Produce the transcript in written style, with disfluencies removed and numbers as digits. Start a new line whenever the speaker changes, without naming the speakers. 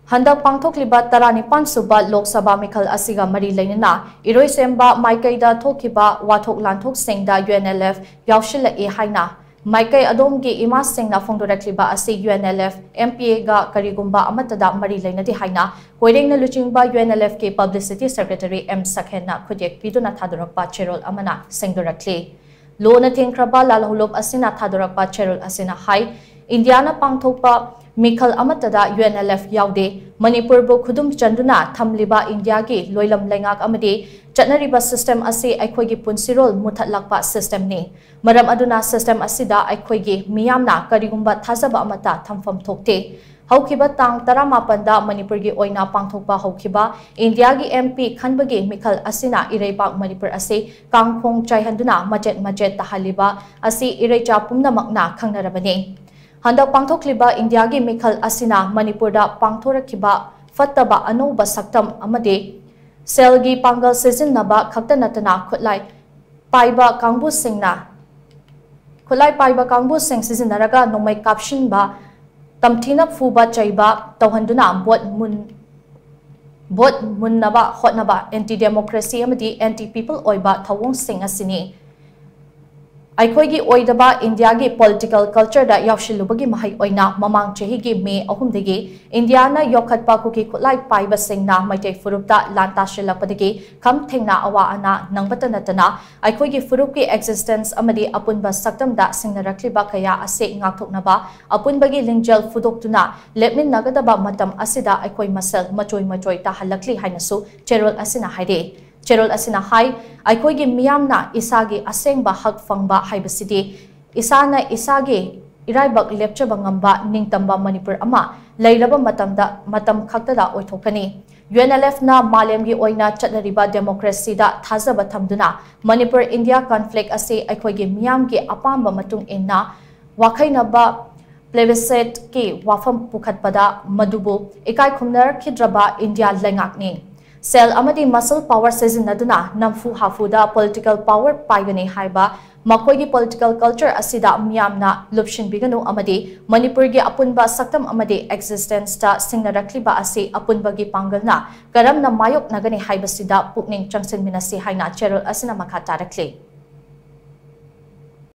Handak pangthokliba taranipan suba Lok Sabha meekhal asiga mari leinana Iroisemba maikei da thokkhiba wathok-lanthok shingda Unlf yaoshillak-i haina maikei adomgi ima shingna phongdorakliba asi Unlf MPA ga karigumba amattada mari leinade haina Koireng na luchingba Unlf ke Publicity Secretary M Shak-Hen na khutyek piduna thadorakpa cherol amana shengdorakli lo na thengkraba lalholop asina thadorakpa cherol asina hai India na pangthokpa meekhal amattada Unlf Yaode Manipur bo khudum chanduna thamliba India gi loilam lengak amadi chatnariba system asi aikhoi gi punsirol muthatlakpa system ni maram aduna system asida aikhoi gi miyamna karigumba thazaba amata thamfam thokte haukiba tang 18 da Manipur gi oina pangthokpa haukiba India gi MP khanbagi meekhal asina Ireipak Manipur asi kangkhong chaihanduna majet tahaliba asi Ireicha pumnamakna khangnarabani Handak pangthokliba India gi meekhal asina Manipur da pangthokhiba fattaba anoba saktam amade selgi pangal sizinaba khaktanatana khutlai paiba kangbu singna khulai paiba kangbu sing sizinaraga nomai kapshinba tamthina fuba chaiba tawhanduna bot munnaba hotnaba anti democracy amadi anti people oiba thawong sing asini Aikhoi oidaba India gi political culture da yaoshillubagi mahai oina mamang chehi gi May 3 India na yokhatpa kuki khutlai paiba singna maitei furupta lanta shillakpadagi kham thengna awa ana nangbatanatana aikhoi gi furupki existence amadi apunba saktam da shingdarakliba kaya ase ngakthoknaba apunbagi lingjal fudoktuna lepmin nagadaba matam asida aikhoi masal machoi ta halakli hainasu cherol asina haide Cherol asina hai aikhoi gi miyamna isagi asengba hak fangba haibasidi isana isagi iraibak lepchaba ngamba ningtamba Manipur ama leiraba matam khaktada oithokani UNLF na malemgi oina chatnariba democracy da thazaba thamduna Manipur India conflict ase aikhoi gi miyamgi apamba matung inna wakhainaba plebiscite ki wafam pukhatpada madubu ikai khumnar khidraba India lengakni Sel amadi muscle power sizinaduna namfu hafuda political power paigani haiba makoigi political culture asida miyamna lupshin biganu amadi Manipur gi apunba saktam amadi existence ta shingdarakliba asi apunbagi pangalna karamna mayok nagani haibasida pukning changsin minasi haina cherol asina makha tarakli